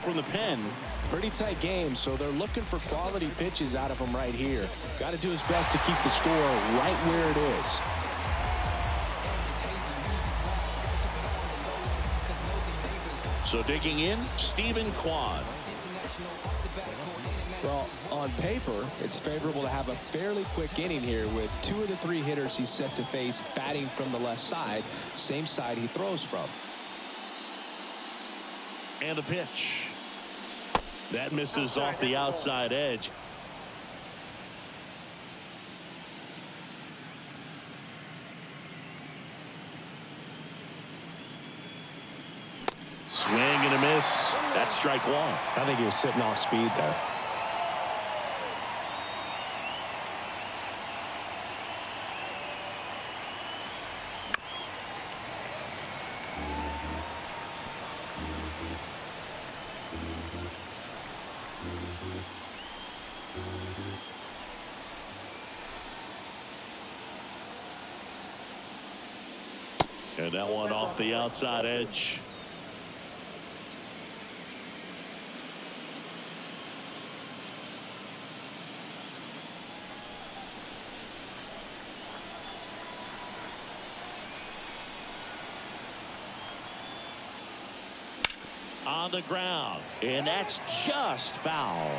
from the pen. Pretty tight game, so they're looking for quality pitches out of him right here. Got to do his best to keep the score right where it is. So digging in, Stephen Kwan. Well, on paper, it's favorable to have a fairly quick inning here with 2 of the 3 hitters he's set to face batting from the left side, same side he throws from. And a pitch. That misses off the outside edge. Swing and a miss. That's strike 1. I think he was sitting off speed there. And that one off the outside edge. On the ground, and that's just foul.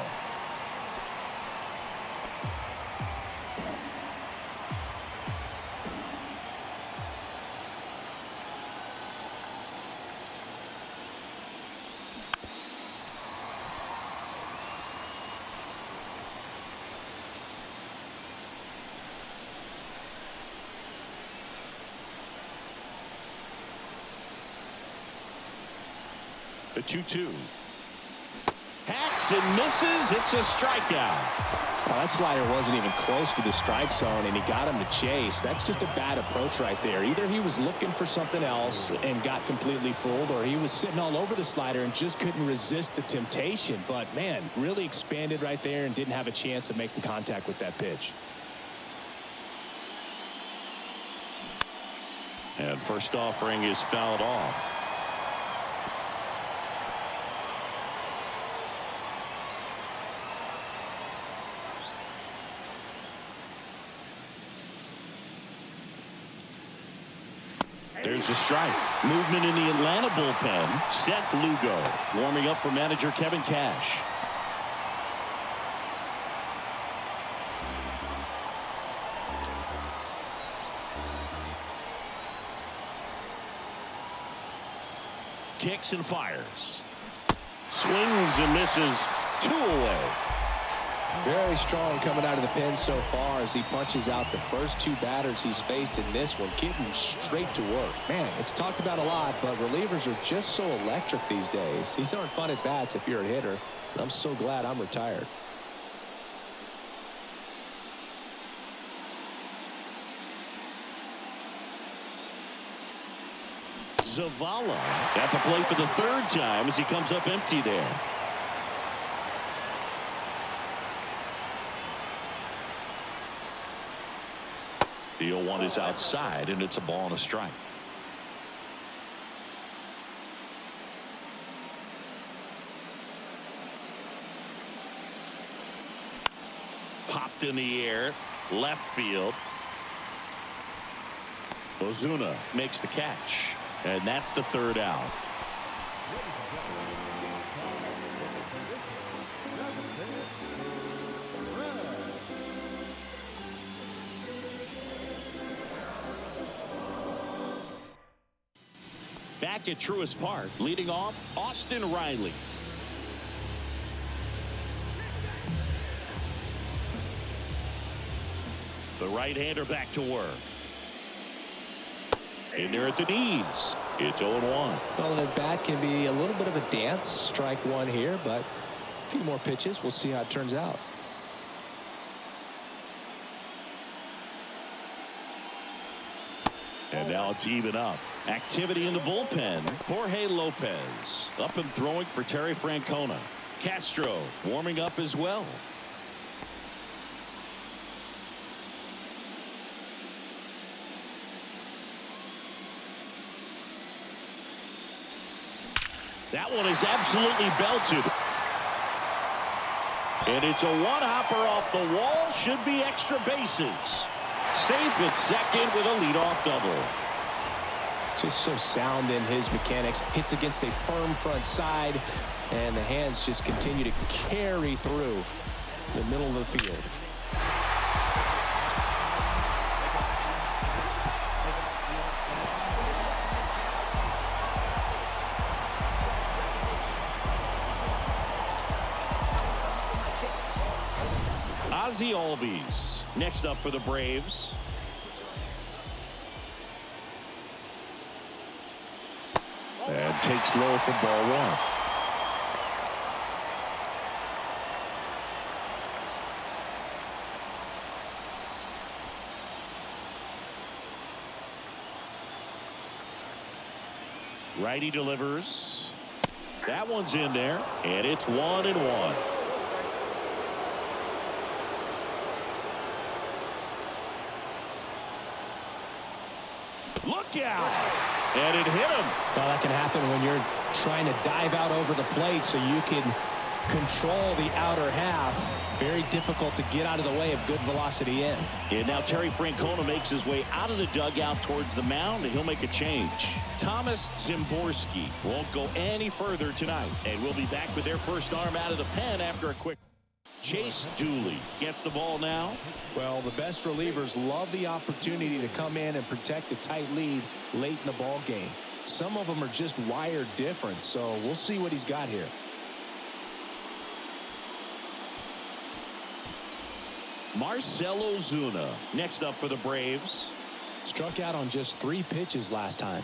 The 2-2. Hacks and misses. It's a strikeout. Well, that slider wasn't even close to the strike zone, and he got him to chase. That's just a bad approach right there. Either he was looking for something else and got completely fooled, or he was sitting all over the slider and just couldn't resist the temptation. But, man, really expanded right there and didn't have a chance of making contact with that pitch. And first offering is fouled off. There's a strike. Movement in the Atlanta bullpen. Seth Lugo warming up for manager Kevin Cash. Kicks and fires. Swings and misses. 2 away. Very strong coming out of the pen so far as he punches out the first 2 batters he's faced in this one, getting straight to work. Man, it's talked about a lot, but relievers are just so electric these days. These aren't fun at bats if you're a hitter. I'm so glad I'm retired. Zavala at the plate for the 3rd time as he comes up empty there. The 0-1 is outside, and it's a ball and a strike. Popped in the air, left field. Ozuna makes the catch, and that's the 3rd out. Back at Truist Park, leading off, Austin Riley. The right-hander back to work. In there at the knees. It's 0-1. Well, an at-bat can be a little bit of a dance. Strike 1 here, but a few more pitches. We'll see how it turns out. And now it's even up. Activity in the bullpen. Jorge Lopez up and throwing for Terry Francona. Castro warming up as well. That one is absolutely belted. And it's a one-hopper off the wall. Should be extra bases. Safe at second with a leadoff double. Just so sound in his mechanics. Hits against a firm front side, and the hands just continue to carry through the middle of the field. Ozzie Albies next up for the Braves. And takes low for ball one. Righty delivers. That one's in there, and it's 1-1. Look out! And it hit him. Well, that can happen when you're trying to dive out over the plate so you can control the outer half. Very difficult to get out of the way of good velocity in. And now Terry Francona makes his way out of the dugout towards the mound, and he'll make a change. Thomas Szymborski won't go any further tonight, and we'll be back with their first arm out of the pen after a quick. Chase Dooley gets the ball now. Well, the best relievers love the opportunity to come in and protect a tight lead late in the ball game. Some of them are just wired different, so we'll see what he's got here. Marcell Ozuna next up for the Braves. Struck out on just 3 pitches last time.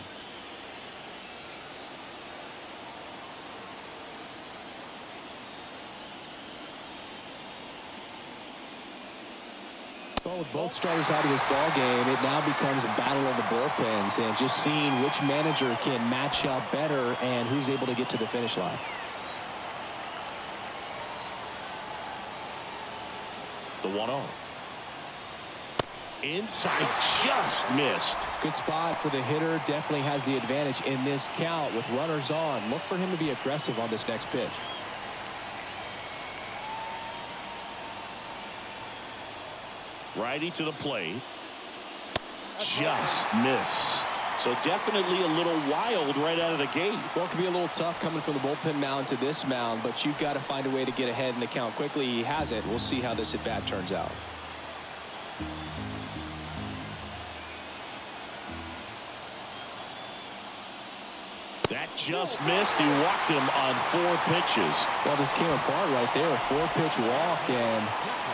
Well, with both starters out of this ball game, it now becomes a battle of the bullpens and just seeing which manager can match up better and who's able to get to the finish line. The 1-0. Inside, just missed. Good spot for the hitter. Definitely has the advantage in this count with runners on. Look for him to be aggressive on this next pitch. Righty to the plate. Just missed. So definitely a little wild right out of the gate. Well, it could be a little tough coming from the bullpen mound to this mound, but you've got to find a way to get ahead in the count quickly. He hasn't. We'll see how this at-bat turns out. That just missed. He walked him on 4 pitches. Well, this came apart right there. A 4-pitch walk, and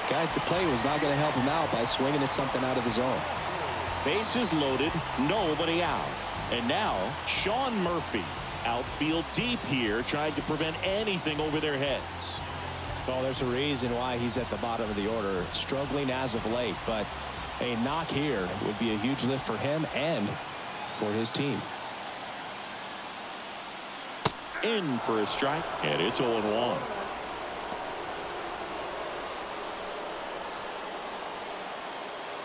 the guy at the plate was not going to help him out by swinging at something out of the zone. Bases loaded, nobody out. And now, Sean Murphy, outfield deep here, trying to prevent anything over their heads. Well, there's a reason why he's at the bottom of the order, struggling as of late, but a knock here would be a huge lift for him and for his team. In for a strike, and it's 0-1.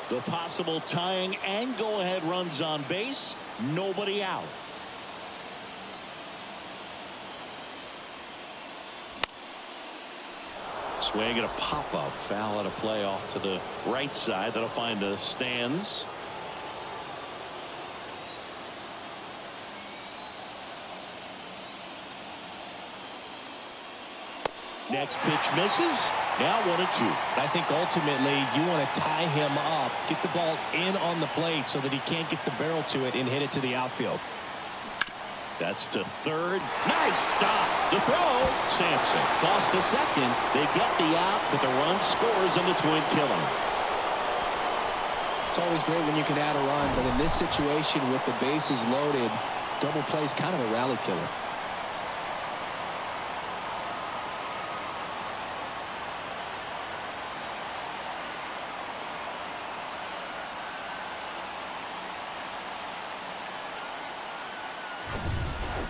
The possible tying and go-ahead runs on base, nobody out. Swing and a pop-up, foul out of play off to the right side. That'll find the stands. Next pitch misses. Now 1-2. I think ultimately you want to tie him up, get the ball in on the plate so that he can't get the barrel to it and hit it to the outfield. That's to third. Nice stop. The throw. Sampson toss to second. They get the out, but the run scores on the twin killer. It's always great when you can add a run, but in this situation with the bases loaded, double play is kind of a rally killer.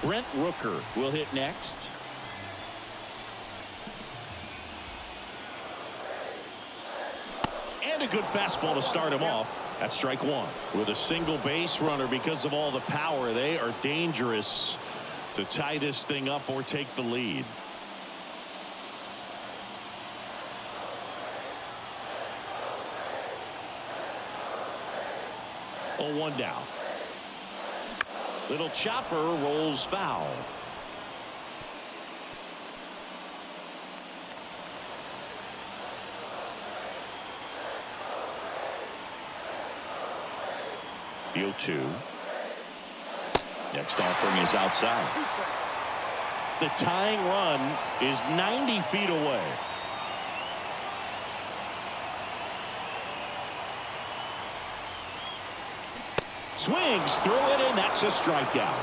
Brent Rooker will hit next. And a good fastball to start him off. That's strike 1. With a single base runner, because of all the power, they are dangerous to tie this thing up or take the lead. 0-1 down. Little chopper rolls foul. The 0-2. Next offering is outside. The tying run is 90 feet away. Swings through it, and that's a strikeout.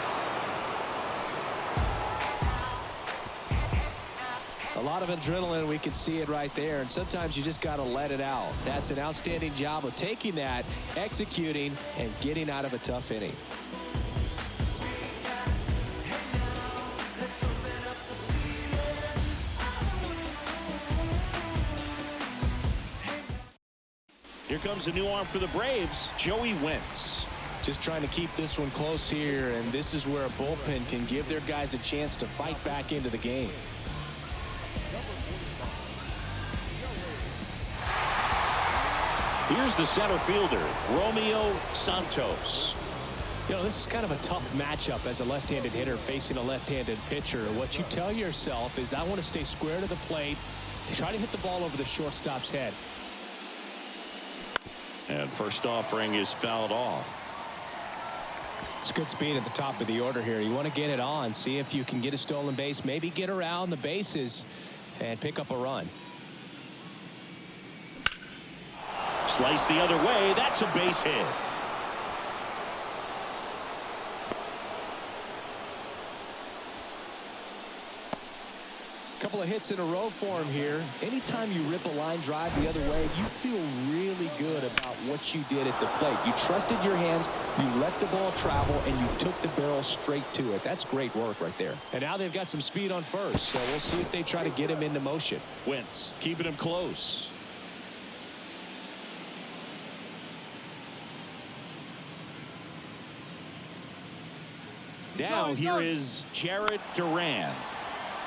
A lot of adrenaline, we can see it right there, and sometimes you just got to let it out. That's an outstanding job of taking that, executing, and getting out of a tough inning. Here comes a new arm for the Braves, Joey Wentz. Just trying to keep this one close here, and this is where a bullpen can give their guys a chance to fight back into the game. Here's the center fielder, Romeo Santos. You know, this is kind of a tough matchup as a left-handed hitter facing a left-handed pitcher. What you tell yourself is, I want to stay square to the plate, try to hit the ball over the shortstop's head. And first offering is fouled off. It's good speed at the top of the order here. You want to get it on, see if you can get a stolen base, maybe get around the bases and pick up a run. Slice the other way. That's a base hit. Couple of hits in a row for him here. Anytime you rip a line drive the other way, you feel really good about what you did at the plate. You trusted your hands, you let the ball travel, and you took the barrel straight to it. That's great work right there. And now they've got some speed on first, so we'll see if they try to get him into motion. Wentz keeping him close. Now here is Jarred Duran.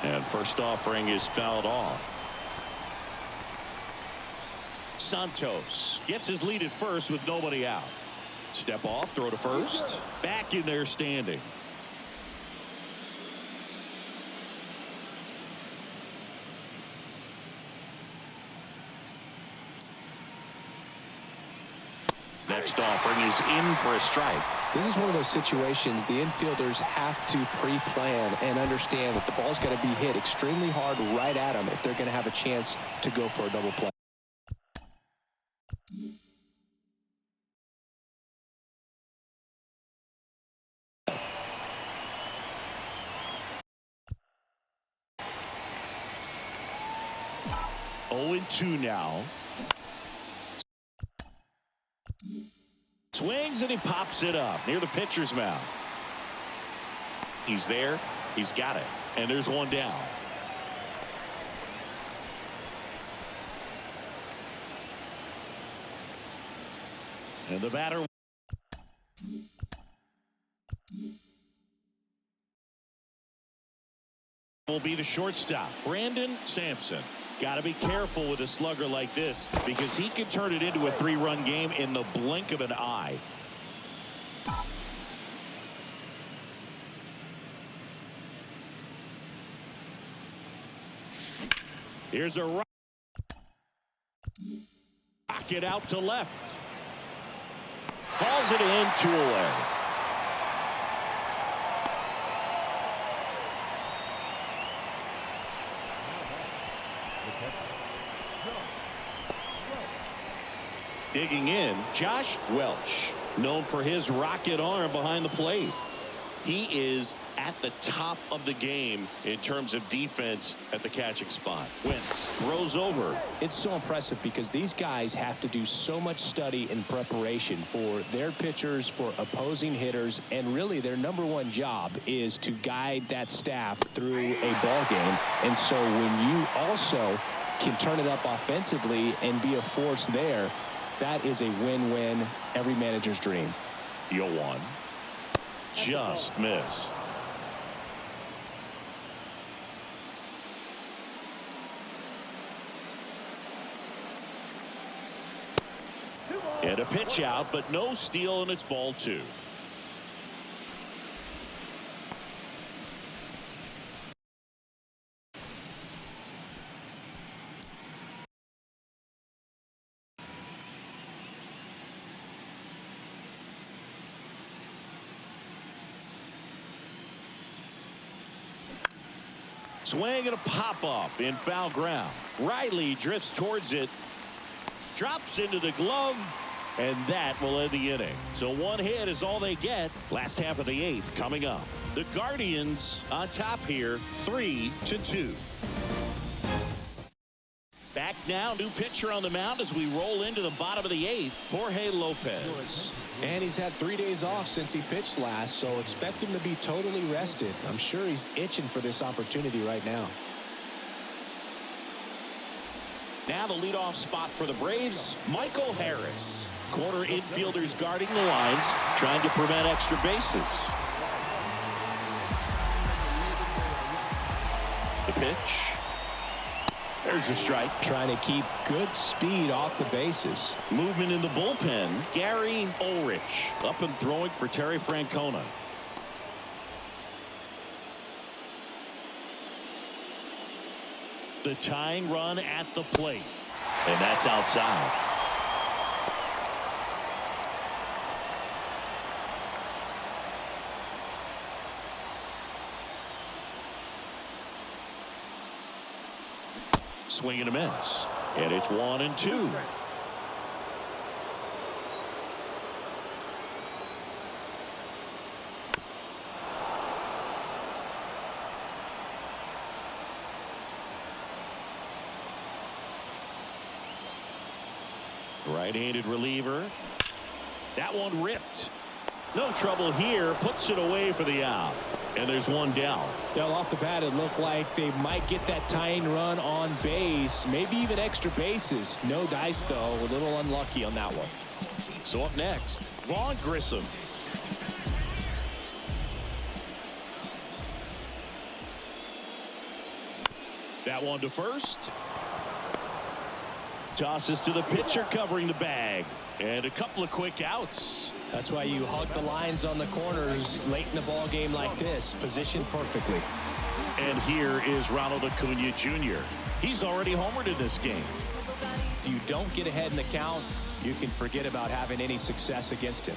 And first offering is fouled off. Santos gets his lead at first with nobody out. Step off, throw to first. Back in there standing. Next offering is in for a strike. This is one of those situations the infielders have to pre-plan and understand that the ball's got to be hit extremely hard right at them if they're going to have a chance to go for a double play. Oh, 0-2 now. Swings and he pops it up near the pitcher's mound. He's there. He's got it. And there's one down. And the batter will be the shortstop, Brandon Sampson. Got to be careful with a slugger like this because he can turn it into a 3-run game in the blink of an eye. Here's a rocket out to left. Calls it in, 2 away. Digging in, Josh Welch, known for his rocket arm behind the plate. He is at the top of the game in terms of defense at the catching spot. Wentz throws over. It's so impressive because these guys have to do so much study and preparation for their pitchers, for opposing hitters, and really their #1 job is to guide that staff through a ball game. And so when you also can turn it up offensively and be a force there, that is a win-win, every manager's dream. 0-1. Just missed. And a pitch out, but no steal, and it's ball 2. Swing and a pop-up in foul ground. Riley drifts towards it. Drops into the glove. And that will end the inning. So one hit is all they get. Last half of the 8th coming up. The Guardians on top here, 3-2. Back now, new pitcher on the mound as we roll into the bottom of the 8th, Jorge Lopez. And he's had 3 days off since he pitched last, so expect him to be totally rested. I'm sure he's itching for this opportunity right now. Now the leadoff spot for the Braves, Michael Harris. Corner infielders guarding the lines, trying to prevent extra bases. The pitch. There's a strike. Trying to keep good speed off the bases. Movement in the bullpen. Gary Ulrich up and throwing for Terry Francona. The tying run at the plate. And that's outside. Swing and a miss. And it's 1-2. Right-handed reliever. That one ripped. No trouble here. Puts it away for the out. And there's one down. Well, off the bat, it looked like they might get that tying run on base. Maybe even extra bases. No dice, though. A little unlucky on that one. So up next, Vaughn Grissom. That one to first. Tosses to the pitcher covering the bag. And a couple of quick outs. That's why you hug the lines on the corners late in a ball game like this. Positioned perfectly. And here is Ronald Acuna Jr. He's already homered in this game. If you don't get ahead in the count, you can forget about having any success against him.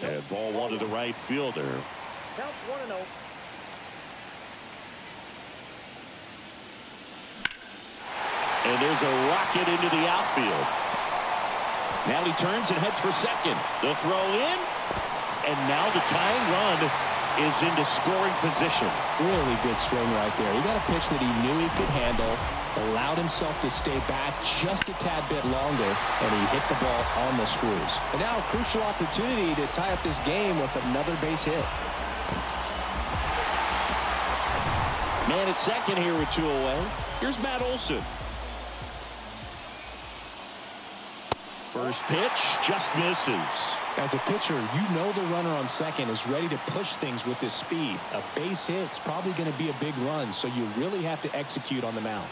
And ball one to the right fielder. Count 1-0. And there's a rocket into the outfield. Now he turns and heads for second. The throw in. And now the tying run is into scoring position. Really good swing right there. He got a pitch that he knew he could handle, allowed himself to stay back just a tad bit longer, and he hit the ball on the screws. And now a crucial opportunity to tie up this game with another base hit. Man at second here with 2 away. Here's Matt Olson. First pitch just misses. As a pitcher, you know the runner on second is ready to push things with his speed. A base hit's probably going to be a big run, so you really have to execute on the mound.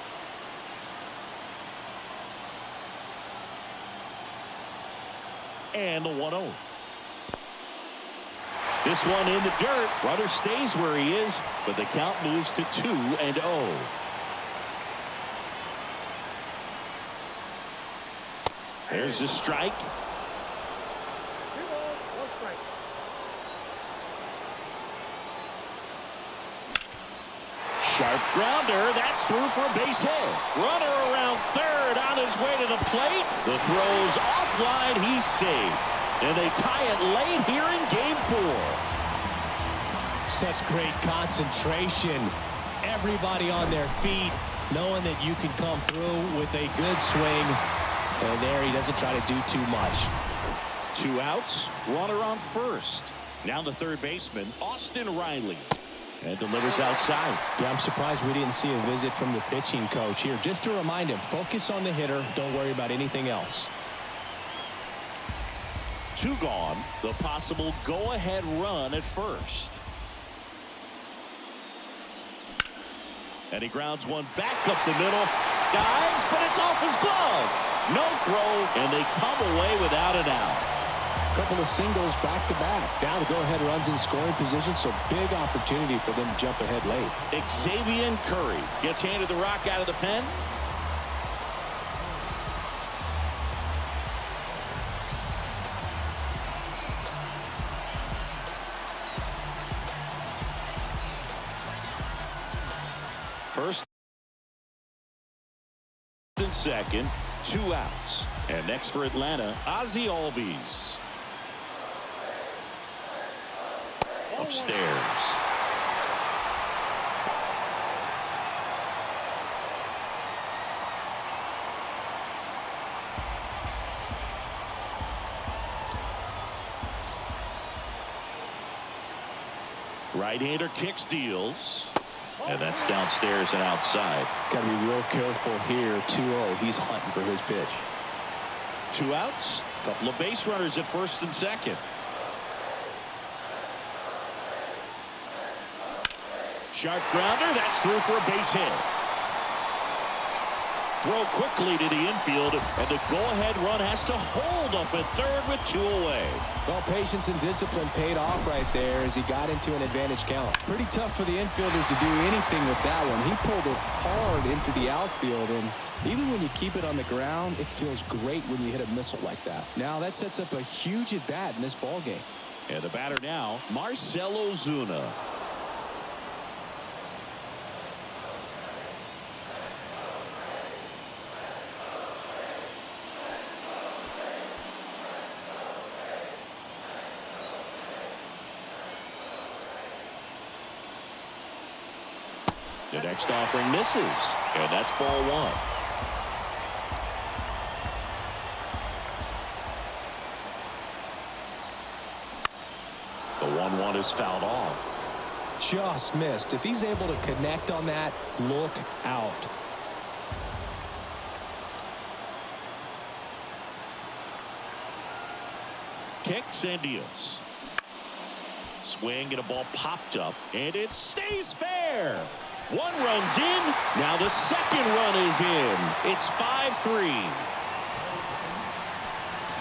And the 1-0. This one in the dirt. Runner stays where he is, but the count moves to 2-0. There's the strike. 2 balls, 1 strike. Sharp grounder. That's through for a base hit. Runner around third on his way to the plate. The throw's offline. He's safe. And they tie it late here in game 4. Such great concentration. Everybody on their feet, knowing that you can come through with a good swing. And there he doesn't try to do too much. 2 outs. Runner on first. Now the third baseman, Austin Riley. And delivers outside. Yeah, I'm surprised we didn't see a visit from the pitching coach here. Just to remind him, focus on the hitter. Don't worry about anything else. 2 gone. The possible go-ahead run at first. And he grounds one back up the middle. Dives, but it's off his glove. No throw, and they come away without an out. Couple of singles back-to-back. Now the go-ahead runs in scoring position, so big opportunity for them to jump ahead late. Xavier Curry gets handed the rock out of the pen. First and second, 2 outs. And next for Atlanta, Ozzie Albies. Upstairs. Right-hander kicks, deals. And that's downstairs and outside. Got to be real careful here. 2-0. He's hunting for his pitch. 2 outs. Couple of base runners at first and second. Sharp grounder. That's through for a base hit. Throw quickly to the infield, and the go-ahead run has to hold up at third with 2 away. Well, patience and discipline paid off right there as he got into an advantage count. Pretty tough for the infielders to do anything with that one. He pulled it hard into the outfield, and even when you keep it on the ground, it feels great when you hit a missile like that. Now that sets up a huge at-bat in this ball game. And the batter now, Marcell Ozuna. The next offering misses, and that's ball 1. The 1-1 is fouled off. Just missed. If he's able to connect on that, look out. Kicks and deals. Swing and a ball popped up, and it stays fair. 1 run's in. Now the second run is in. It's 5-3.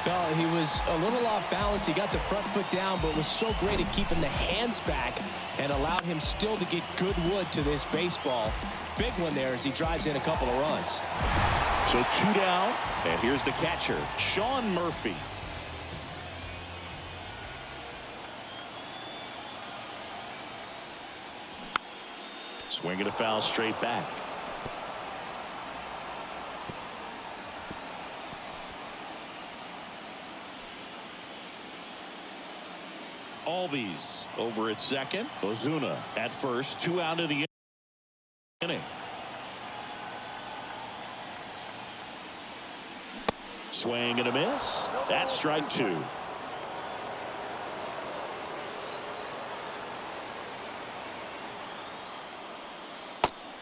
Well, he was a little off balance. He got the front foot down, but was so great at keeping the hands back and allowed him still to get good wood to this baseball. Big one there as he drives in a couple of runs. So 2 down, and here's the catcher, Sean Murphy. Swinging a foul straight back. Albies over at second. Ozuna at first. 2 out of the inning. Swing and a miss. That's strike 2.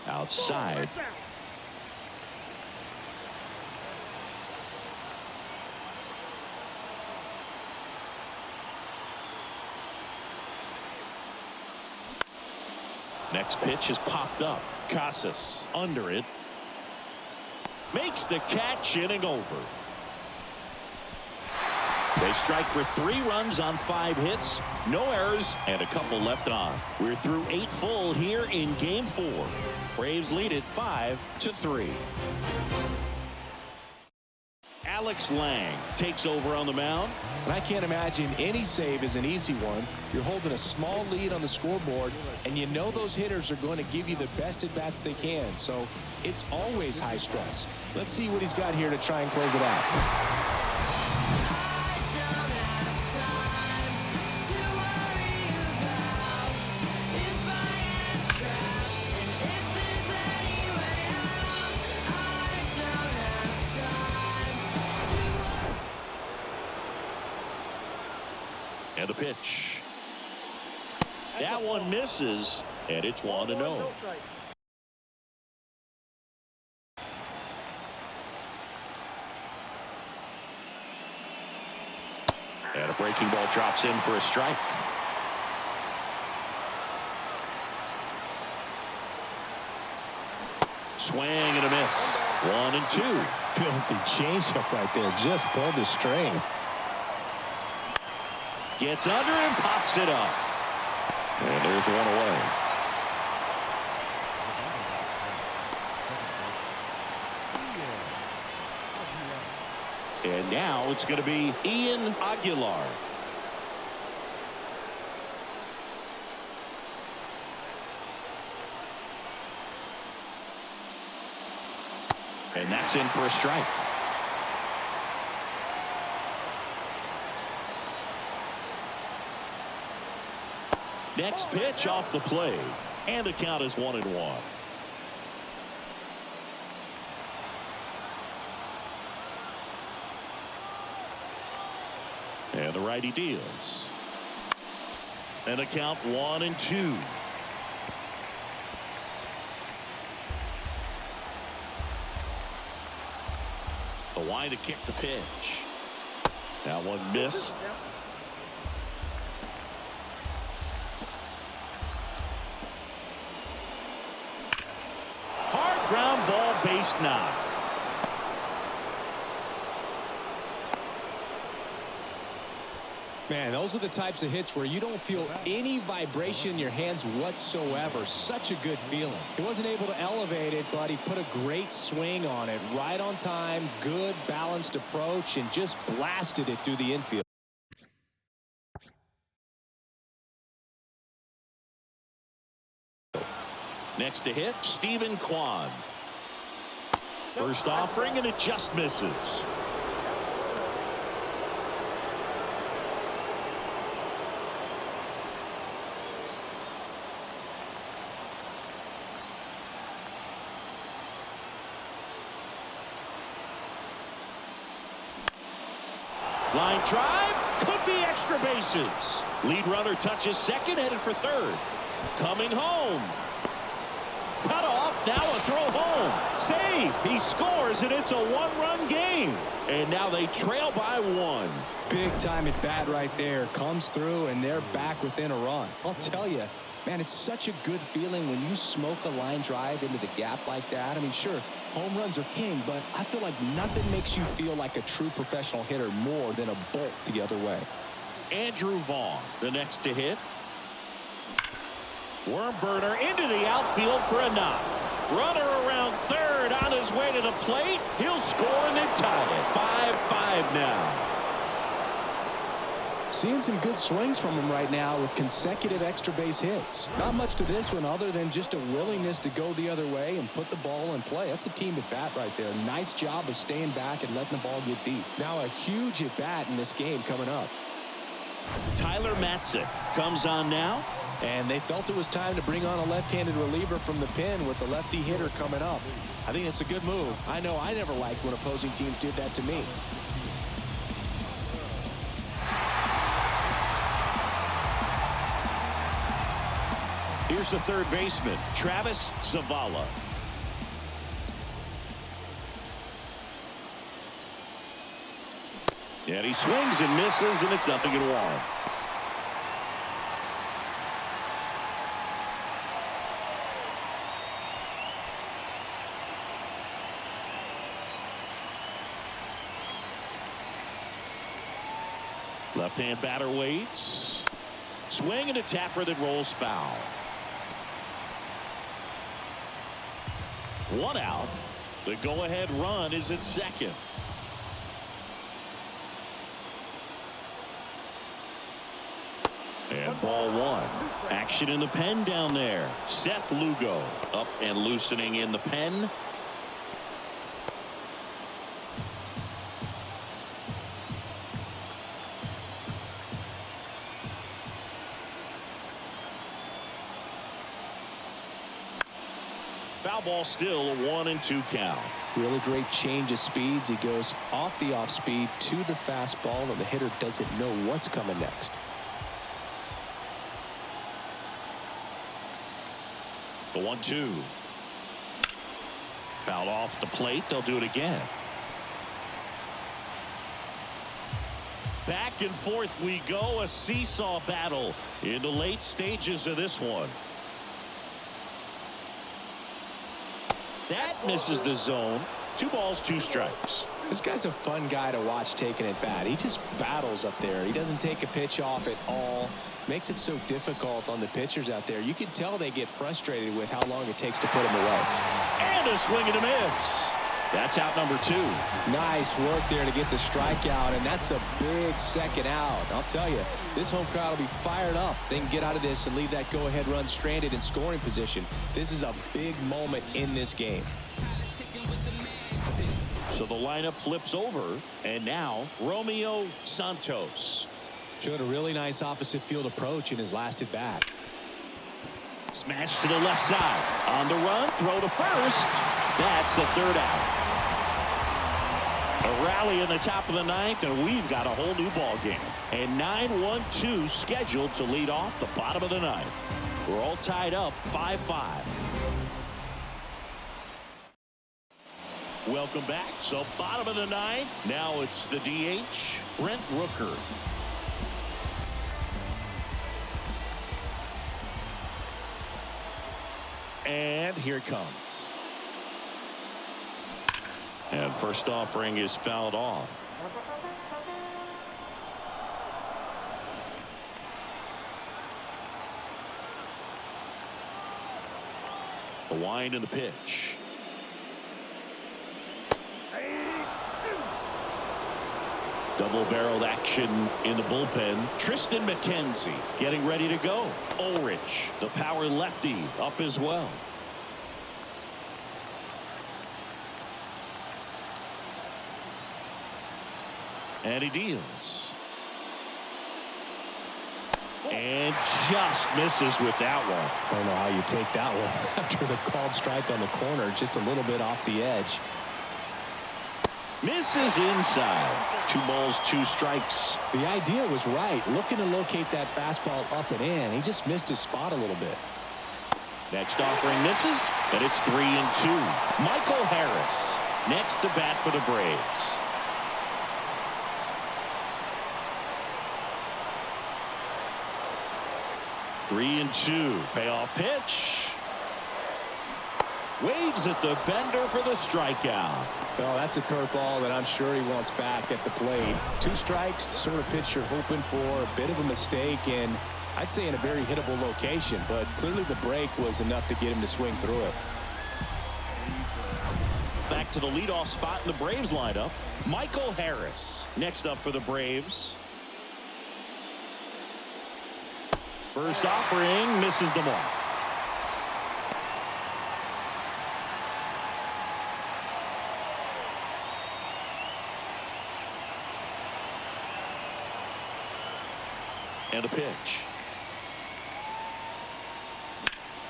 Outside. Next pitch is popped up. Casas under it. Makes the catch, inning over. They strike for 3 runs on 5 hits, no errors, and a couple left on. We're through 8 full here in Game 4. Braves lead it 5-3. Alex Lang takes over on the mound. And I can't imagine any save is an easy one. You're holding a small lead on the scoreboard, and you know those hitters are going to give you the best at-bats they can. So it's always high stress. Let's see what he's got here to try and close it out. And the pitch. That one misses, and it's 1-0. And a breaking ball drops in for a strike. Swing and a miss. 1-2. filthy changeup right there. Just pulled the string. Gets under and pops it up. And there's one away. And now it's going to be Ian Aguilar. And that's in for a strike. Next pitch off the play. And the count is 1-1. And the righty deals. And the count 1-2. The wind to kick the pitch. That one missed. Hard ground ball, base knock. Man, those are the types of hits where you don't feel any vibration in your hands whatsoever. Such a good feeling. He wasn't able to elevate it, but he put a great swing on it. Right on time, good balanced approach, and just blasted it through the infield. Next to hit, Stephen Kwan. First offering, and it just misses. Line drive, could be extra bases. Lead runner touches second, headed for third. Coming home. Cut off, now a throw home. Save, he scores, and it's a one-run game. And now they trail by one. Big time at bat right there. Comes through, and they're back within a run. I'll tell you, man, it's such a good feeling when you smoke a line drive into the gap like that. I mean, sure, home runs are king, but I feel like nothing makes you feel like a true professional hitter more than a bolt the other way. Andrew Vaughn, the next to hit. Worm burner into the outfield for a knock. Runner around third on his way to the plate. He'll score, and they've tied it. 5-5 now. Seeing some good swings from him right now with consecutive extra base hits. Not much to this one other than just a willingness to go the other way and put the ball in play. That's a team at bat right there. Nice job of staying back and letting the ball get deep. Now a huge at bat in this game coming up. Tyler Matzek comes on now. And they felt it was time to bring on a left-handed reliever from the pen with the lefty hitter coming up. I think it's a good move. I know I never liked when opposing teams did that to me. Here's the third baseman, Travis Zavala. And he swings and misses, and it's 0-1. Left-hand batter waits. Swing and a tapper that rolls foul. One out. The go-ahead run is at second. And ball one. Action in the pen down there. Seth Lugo up and loosening in the pen. Foul ball, still a 1-2 count. Really great change of speeds. He goes off the off speed to the fastball, and the hitter doesn't know what's coming next. The 1-2. Foul off the plate. They'll do it again. Back and forth we go. A seesaw battle in the late stages of this one. That misses the zone. 2 balls, 2 strikes. This guy's a fun guy to watch taking at bat. He just battles up there. He doesn't take a pitch off at all. Makes it so difficult on the pitchers out there. You can tell they get frustrated with how long it takes to put him away. And a swing and a miss. That's out number 2. Nice work there to get the strikeout, and that's a big second out. I'll tell you, this home crowd will be fired up. They can get out of this and leave that go-ahead run stranded in scoring position. This is a big moment in this game. So the lineup flips over, and now Romeo Santos. Showed a really nice opposite field approach in his last at bat. Smash to the left side. On the run, throw to first. That's the 3rd out. A rally in the top of the 9th, and we've got a whole new ball game. And 9-1-2 scheduled to lead off the bottom of the 9th. We're all tied up 5-5. Welcome back. So bottom of the 9th. Now it's the DH, Brent Rooker. And here it comes. And first offering is fouled off. The wind and the pitch. Double-barreled action in the bullpen. Tristan McKenzie getting ready to go. Ulrich, the power lefty, up as well. And he deals. And just misses with that one. I don't know how you take that one after the called strike on the corner, just a little bit off the edge. Misses inside. 2 balls, 2 strikes. The idea was right, looking to locate that fastball up and in. He just missed his spot a little bit. Next offering misses, and it's 3-2. Michael Harris next to bat for the Braves. Three and 2. Payoff pitch. Waves at the bender for the strikeout. Well, that's a curveball that I'm sure he wants back at the plate. 2 strikes, the sort of pitch you're hoping for. A bit of a mistake, and I'd say in a very hittable location, but clearly the break was enough to get him to swing through it. Back to the leadoff spot in the Braves lineup. Michael Harris next up for the Braves. First offering misses the mark. And a pitch.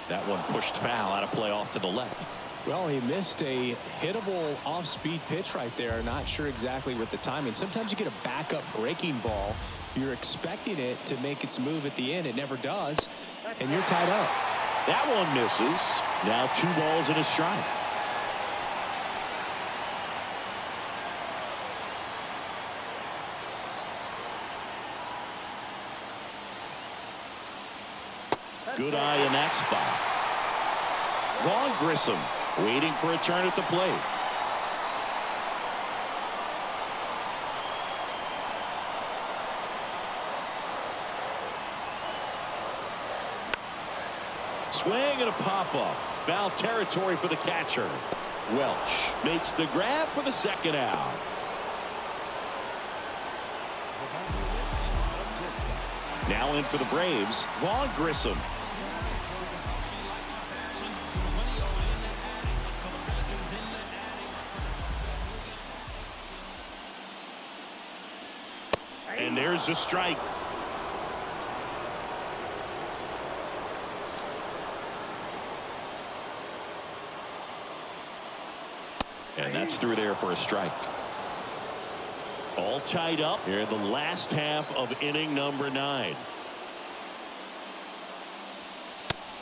That one pushed foul, out of play off to the left. Well, he missed a hittable off-speed pitch right there. Not sure exactly with the timing. Sometimes you get a backup breaking ball. You're expecting it to make its move at the end. It never does, and you're tied up. That one misses. Now 2 balls and a strike. Good eye in that spot. Vaughn Grissom waiting for a turn at the plate. Swing and a pop-up. Foul territory for the catcher. Welch makes the grab for the 2nd out. Now in for the Braves, Vaughn Grissom. And there's a strike. And that's through there for a strike. All tied up here in the last half of inning number 9.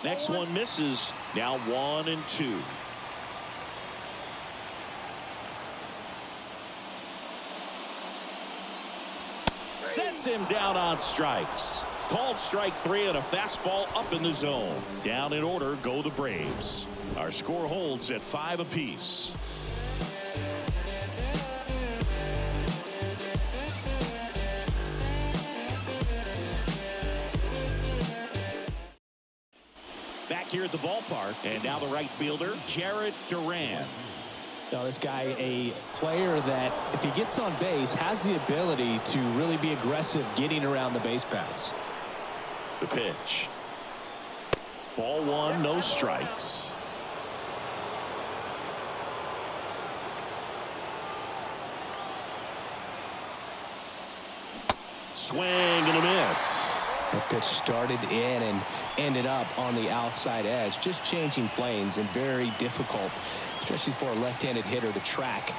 Next one misses. Now 1 and 2. Sets him down on strikes. Called strike 3 and a fastball up in the zone. Down in order go the Braves. Our score holds at 5 apiece. here at the ballpark. And now the right fielder, Jarred Duran. Now this guy, a player that if he gets on base has the ability to really be aggressive getting around the base paths. The pitch. Ball one, no strikes. Swing and a miss. That pitch started in and ended up on the outside edge, just changing planes, and very difficult, especially for a left-handed hitter, to track.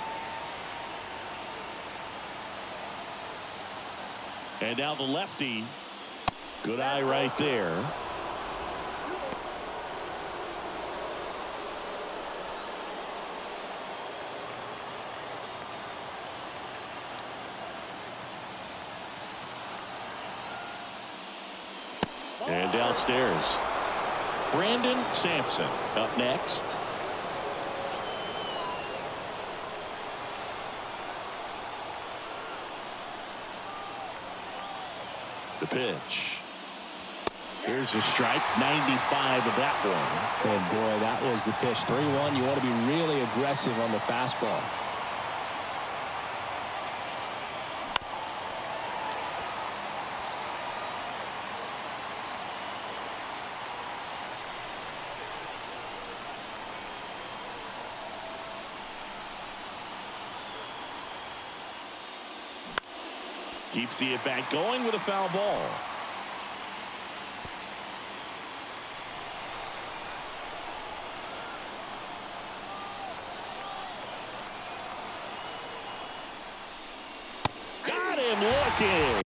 And now the lefty. Good eye right there. And downstairs, Brandon Sampson up next. The pitch. Here's a strike, 95 of that one. And boy, that was the pitch. 3-1. You want to be really aggressive on the fastball. Keeps the at-bat going with a foul ball. Got him looking.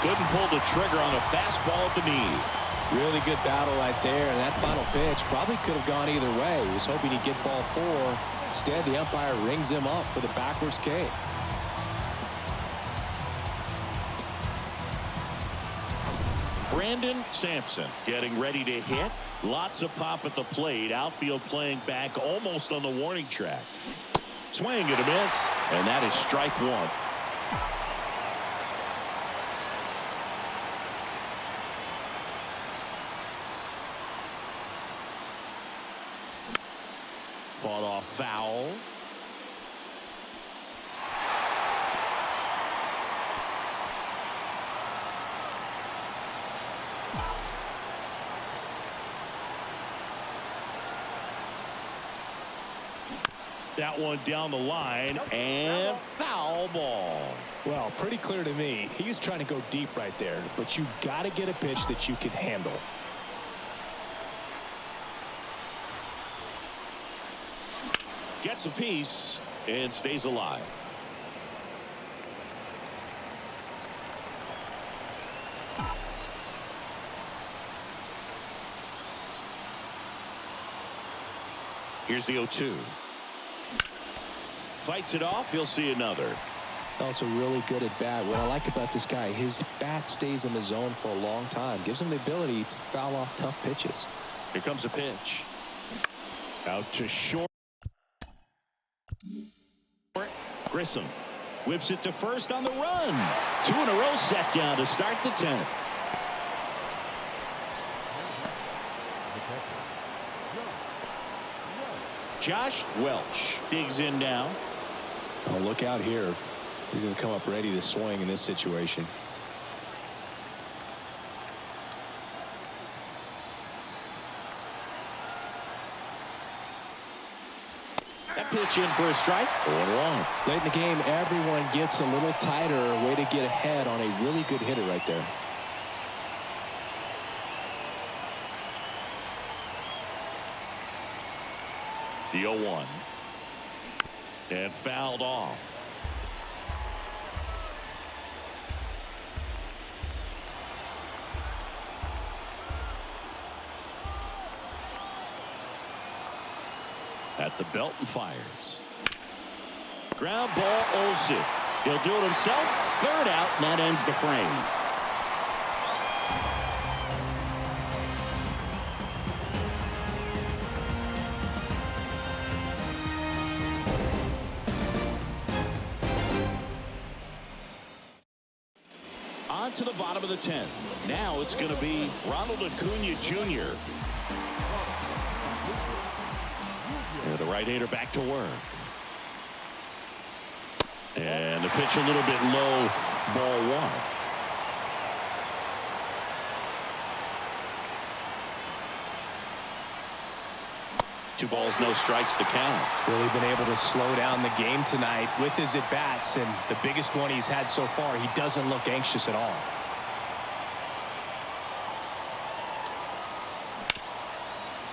Couldn't pull the trigger on a fastball at the knees. Really good battle right there, and that final pitch probably could have gone either way. He was hoping he'd get ball 4. Instead, the umpire rings him up for the backwards K. Brandon Sampson getting ready to hit. Lots of pop at the plate. Outfield playing back almost on the warning track. Swing and a miss. And that is strike one. Fought off foul. That one down the line, and foul ball. Well, pretty clear to me. He was trying to go deep right there, but you got to get a pitch that you can handle. Gets a piece and stays alive. Here's the 0-2. Fights it off. He'll see another. Also really good at bat. What I like about this guy, his bat stays in the zone for a long time. Gives him the ability to foul off tough pitches. Here comes a pitch. Out to short. Grissom whips it to first on the run. 2 in a row set down to start the 10th. Josh Welch digs in now. Oh, look out here. He's going to come up ready to swing in this situation. That pitch in for a strike. 0-1. Late in the game, everyone gets a little tighter. A way to get ahead on a really good hitter right there. The 0-1. And fouled off. At the belt and fires. Ground ball, Olsen. He'll do it himself. Third out, and that ends the frame. to the bottom of the 10th. Now it's going to be Ronald Acuna Jr. And the right-hander back to work. And the pitch a little bit low, ball one. Two balls, no strikes to count. Really been able to slow down the game tonight with his at-bats, and the biggest one he's had so far. He doesn't look anxious at all.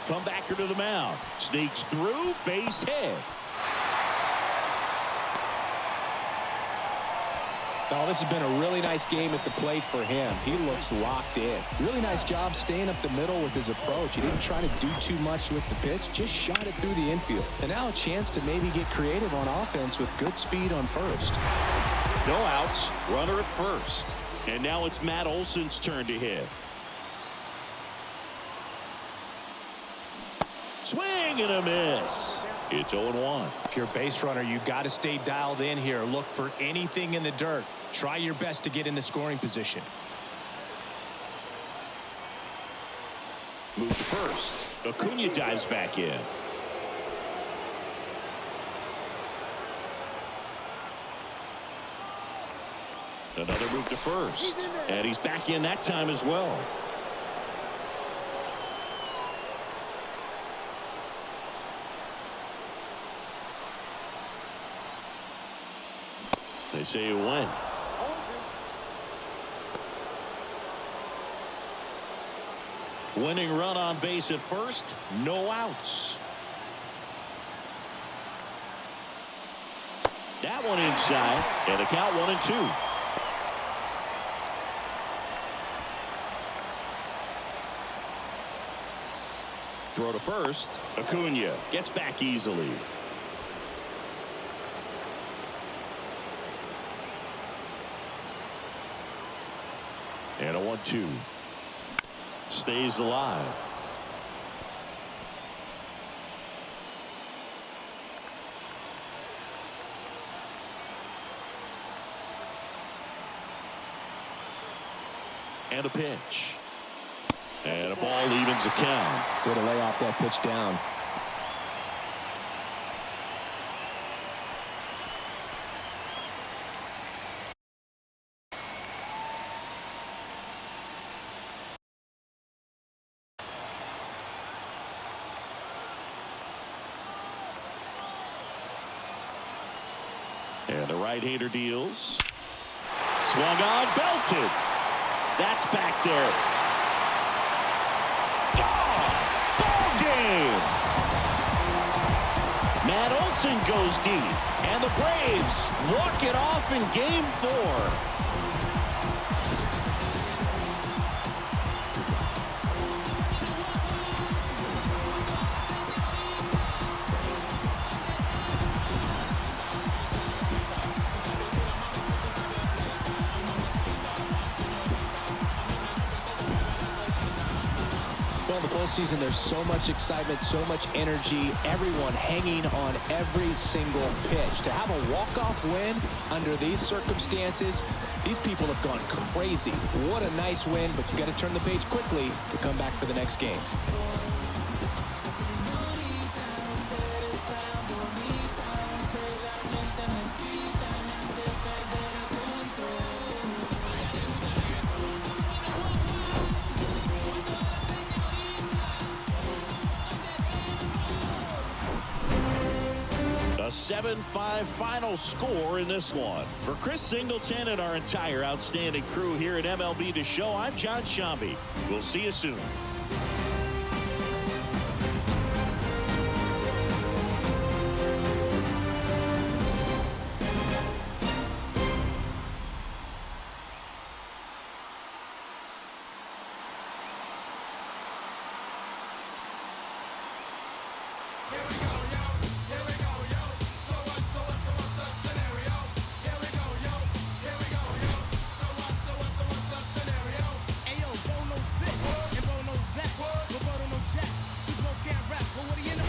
Comebacker to the mound. Sneaks through, base hit. Oh, this has been a really nice game at the plate for him. He looks locked in. Really nice job staying up the middle with his approach. He didn't try to do too much with the pitch, just shot it through the infield. And now a chance to maybe get creative on offense with good speed on first. No outs, runner at first. And now it's Matt Olson's turn to hit. Swing and a miss. It's 0-1. If you're a base runner, you got to stay dialed in here. Look for anything in the dirt. Try your best to get into scoring position. Move to first. Acuna dives back in. Another move to first. And he's back in that time as well. They say when. Winning run on base at first. No outs. That one inside. And the count 1-2. Throw to first. Acuna gets back easily. And a 1-2. Stays alive. And a pitch. And a ball evens the count. Way to lay off that pitch down. And the right-hander deals. Swung on, belted. That's back there. Gone. Ball game. Matt Olson goes deep. And the Braves walk it off in Game 4. Well, in the postseason, there's so much excitement, so much energy, everyone hanging on every single pitch. To have a walk-off win under these circumstances, these people have gone crazy. What a nice win, but you got to turn the page quickly to come back for the next game. A 7-5 final score in this one. For Chris Singleton and our entire outstanding crew here at MLB The Show, I'm John Shambi. We'll see you soon. Ayo, Bo knows this, and Bo knows that. But Bo don't know jack. He's no can't rap, but what do you know?